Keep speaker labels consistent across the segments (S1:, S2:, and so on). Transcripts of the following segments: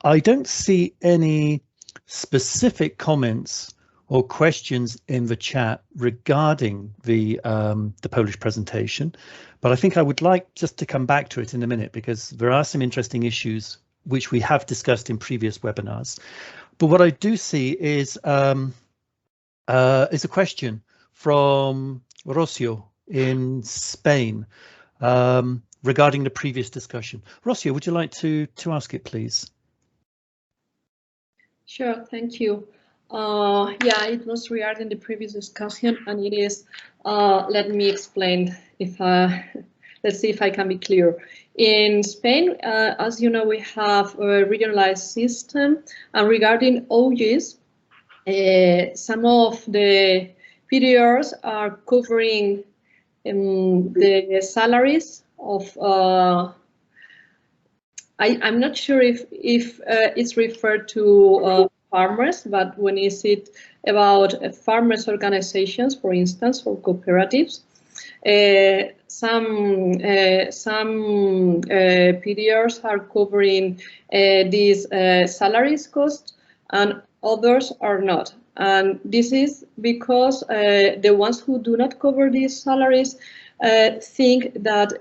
S1: I don't see any specific comments or questions in the chat regarding the Polish presentation, but I think I would like just to come back to it in a minute, because there are some interesting issues which we have discussed in previous webinars. But what I do see is a question from Rocio in Spain regarding the previous discussion. Rocio, would you like to ask it, please?
S2: Sure, thank you. Yeah, it was regarding the previous discussion, and it is, let me explain, if let's see if I can be clear. In Spain, as you know, we have a regionalized system, and regarding OGs, some of the PDRs are covering the salaries of I'm not sure if it's referred to farmers, but when is it about farmers organizations, for instance, or cooperatives, some PDRs are covering these salaries cost, and others are not. And this is because the ones who do not cover these salaries think that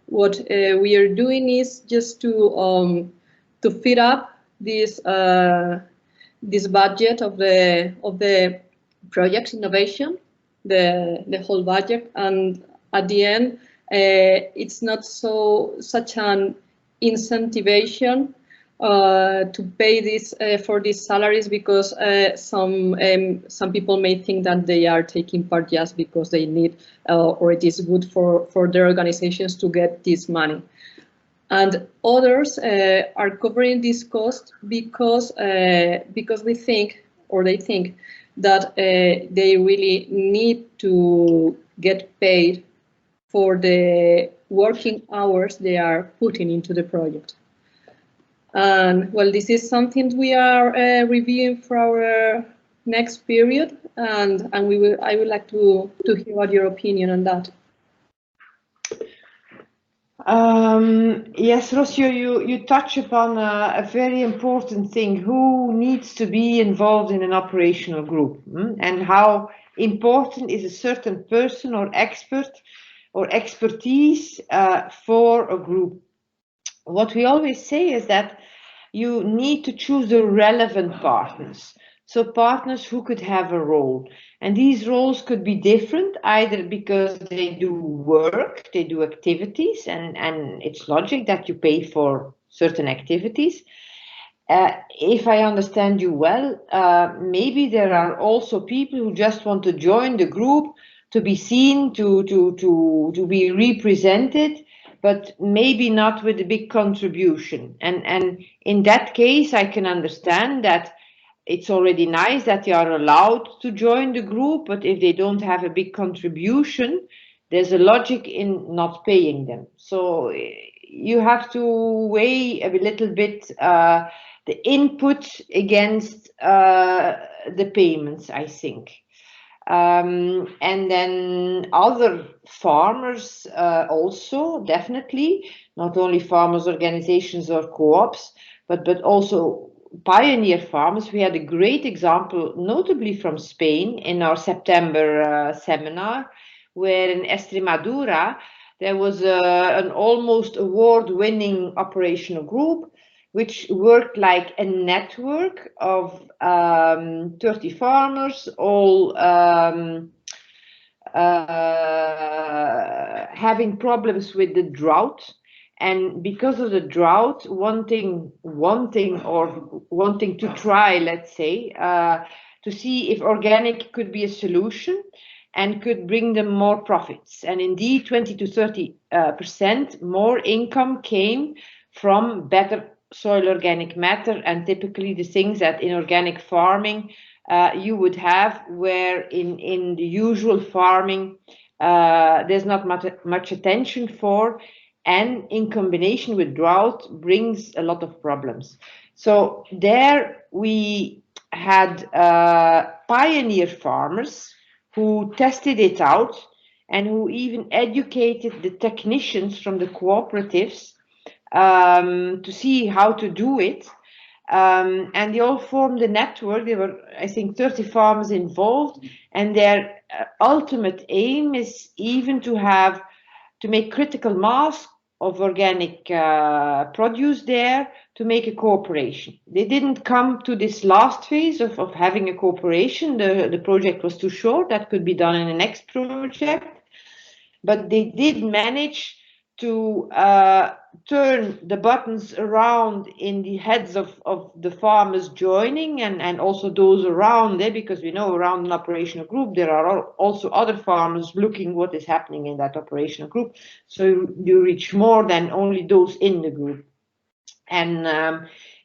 S2: what we are doing is just to feed up this this budget of the project innovation, the whole budget, and at the end it's not such an incentivation to pay this for these salaries, because some people may think that they are taking part just because they need or it is good for their organizations to get this money. And others are covering this cost because we think, or they think, that they really need to get paid for the working hours they are putting into the project. And well, this is something we are reviewing for our next period, and I would like to hear what your opinion on that.
S3: Yes, Rocio, you touch upon a very important thing: who needs to be involved in an operational group, and how important is a certain person or expert or expertise for a group. What we always say is that you need to choose the relevant partners. So partners who could have a role. And these roles could be different, either because they do work, they do activities, and it's logic that you pay for certain activities. If I understand you well, maybe there are also people who just want to join the group, to be seen, to be represented, but maybe not with a big contribution. And in that case, I can understand that it's already nice that they are allowed to join the group, but if they don't have a big contribution, there's a logic in not paying them. So you have to weigh a little bit the input against the payments, I think. And then other farmers also, definitely, not only farmers organizations or co-ops, but also pioneer farmers. We had a great example, notably from Spain, in our September seminar, where in Extremadura there was an almost award-winning operational group which worked like a network of 30 farmers, all having problems with the drought. And because of the drought, wanting to try, let's say, to see if organic could be a solution and could bring them more profits. And indeed, 20 to 30% more income came from better soil organic matter, and typically the things that in organic farming you would have, where in the usual farming there's not much attention for, and in combination with drought brings a lot of problems. So there we had pioneer farmers who tested it out and who even educated the technicians from the cooperatives to see how to do it. And they all formed a network. There were, I think, 30 farmers involved, and their ultimate aim is even to make critical mass of organic produce there, to make a cooperation. They didn't come to this last phase of having a cooperation. The project was too short. That could be done in the next project. But they did manage to turn the buttons around in the heads of the farmers joining, and also those around there, because we know around an operational group there are also other farmers looking what is happening in that operational group. So you reach more than only those in the group. And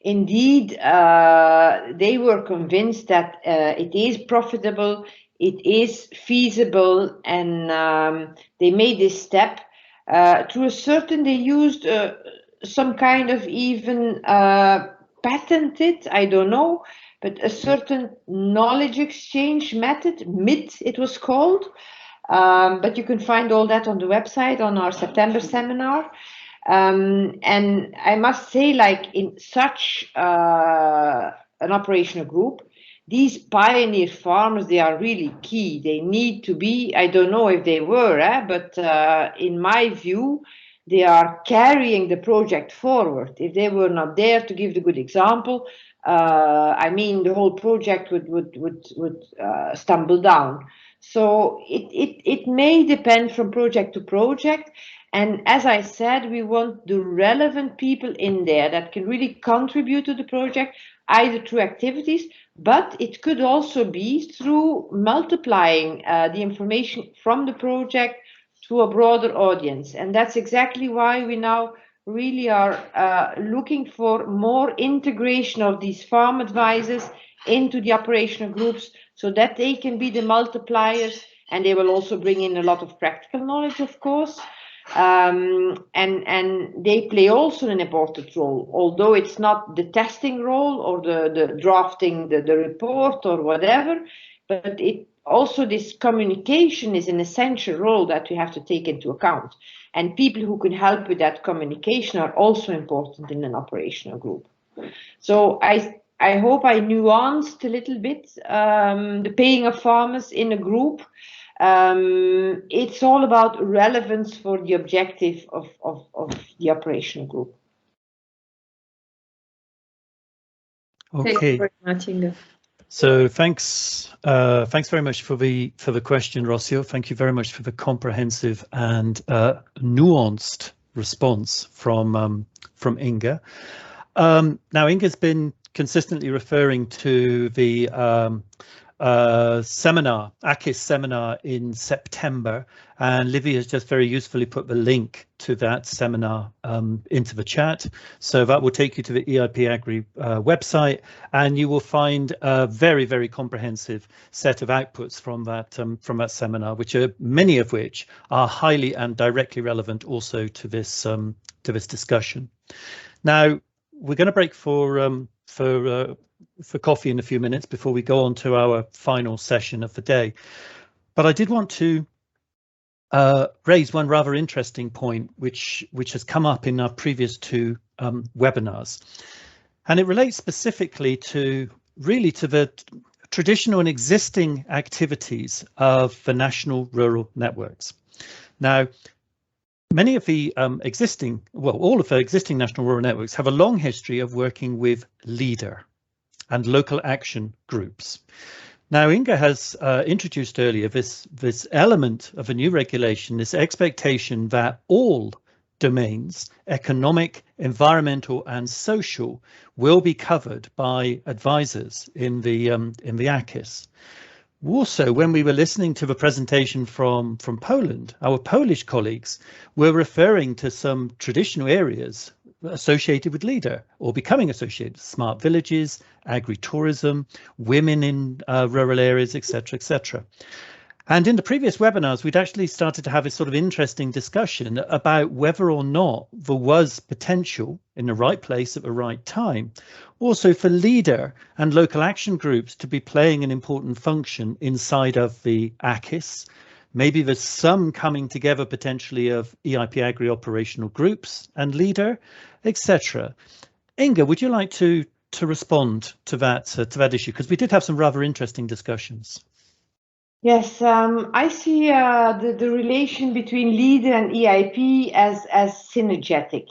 S3: indeed, they were convinced that it is profitable, it is feasible, and they made this step. To a certain, they used some kind of even patented, I don't know, but a certain knowledge exchange method, MIT it was called. But you can find all that on the website on our September seminar. And I must say, like in such an operational group, these pioneer farmers, they are really key. They need to be, I don't know if they were, but in my view, they are carrying the project forward. If they were not there to give the good example, I mean, the whole project would stumble down. So it may depend from project to project. And as I said, we want the relevant people in there that can really contribute to the project, either through activities, but it could also be through multiplying the information from the project to a broader audience. And that's exactly why we now really are looking for more integration of these farm advisors into the operational groups, so that they can be the multipliers, and they will also bring in a lot of practical knowledge, of course. And they play also an important role, although it's not the testing role or the drafting the report or whatever, but it also, this communication is an essential role that we have to take into account, and people who can help with that communication are also important in an operational group. So I hope I nuanced a little bit the paying of farmers in a group. It's all about relevance for the objective of the operational group.
S1: Okay.
S2: Thank you very much, Inga.
S1: So thanks very much for the question, Rocio. Thank you very much for the comprehensive and nuanced response from Inga. Now, Inga's been consistently referring to the seminar, AKIS seminar in September, and Livy has just very usefully put the link to that seminar into the chat. So that will take you to the EIP-AGRI website, and you will find a very, very comprehensive set of outputs from that seminar, which are many of which are highly and directly relevant also to this discussion. Now, we're going to break for coffee in a few minutes before we go on to our final session of the day. But I did want to raise one rather interesting point, which has come up in our previous two webinars, and it relates specifically to the traditional and existing activities of the national rural networks. Now, many of the all of the existing national rural networks have a long history of working with LEADER and local action groups. Now, Inga has introduced earlier this element of a new regulation, this expectation that all domains, economic, environmental and social, will be covered by advisors in the AKIS. Also, when we were listening to the presentation from Poland, our Polish colleagues were referring to some traditional areas associated with LEADER or becoming associated with smart villages, agri-tourism, women in rural areas, etc., etc. And in the previous webinars, we'd actually started to have a sort of interesting discussion about whether or not there was potential in the right place at the right time, also for LEADER and local action groups to be playing an important function inside of the AKIS, Maybe there's some coming together potentially of EIP-AGRI operational groups and leader, etc. Inga, would you like to respond to that issue? Because we did have some rather interesting discussions.
S3: Yes, I see the relation between leader and EIP as synergetic.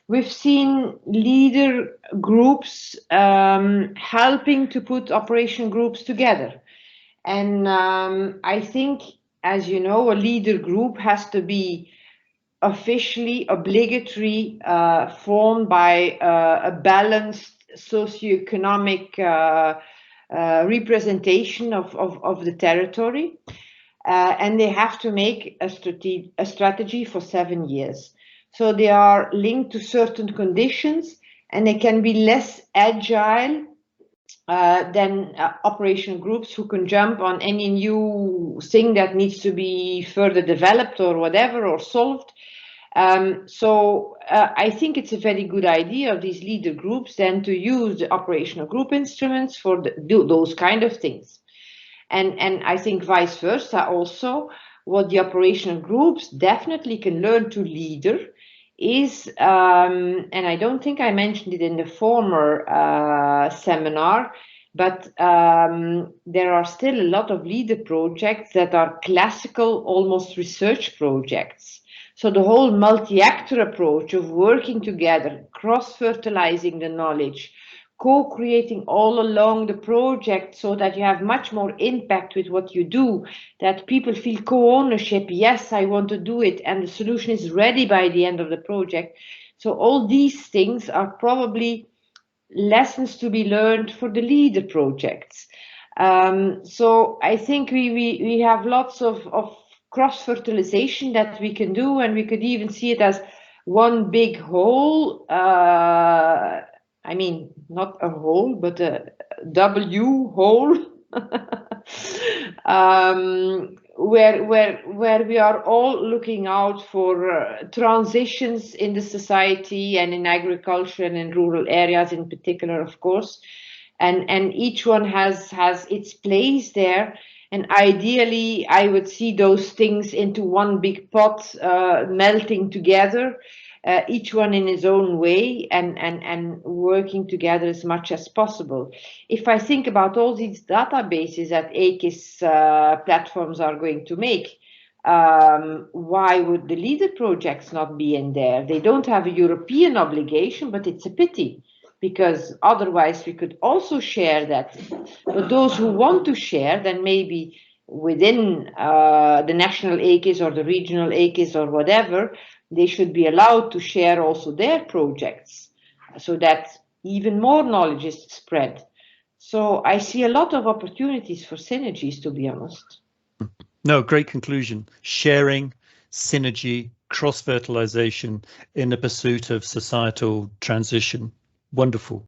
S3: We've seen leader groups helping to put operation groups together. And I think, as you know, a leader group has to be officially obligatory formed by a balanced socioeconomic representation of the territory, and they have to make a strategy for 7 years. So they are linked to certain conditions, and they can be less agile than operation groups who can jump on any new thing that needs to be further developed or whatever, or solved. So I think it's a very good idea of these leader groups then to use the operational group instruments for those kind of things. And I think vice versa also, what the operational groups definitely can learn to leader is, and I don't think I mentioned it in the former seminar, but there are still a lot of leader projects that are classical, almost research projects. So the whole multi-actor approach of working together, cross-fertilizing the knowledge, co-creating all along the project so that you have much more impact with what you do, that people feel co-ownership, yes, I want to do it, and the solution is ready by the end of the project. So all these things are probably lessons to be learned for the leader projects. So I think we have lots of cross-fertilization that we can do, and we could even see it as one big whole. I mean, not a whole, but a W whole, where we are all looking out for transitions in the society and in agriculture and in rural areas in particular, of course, and each one has its place there. And ideally, I would see those things into one big pot, melting together, each one in his own way, and working together as much as possible. If I think about all these databases that AKIS platforms are going to make, why would the leader projects not be in there? They don't have a European obligation, but it's a pity, because otherwise we could also share that. But those who want to share, then maybe within the national AKIS or the regional AKIS or whatever, they should be allowed to share also their projects so that even more knowledge is spread. So I see a lot of opportunities for synergies, to be honest.
S1: No, great conclusion. Sharing, synergy, cross-fertilization in the pursuit of societal transition. Wonderful.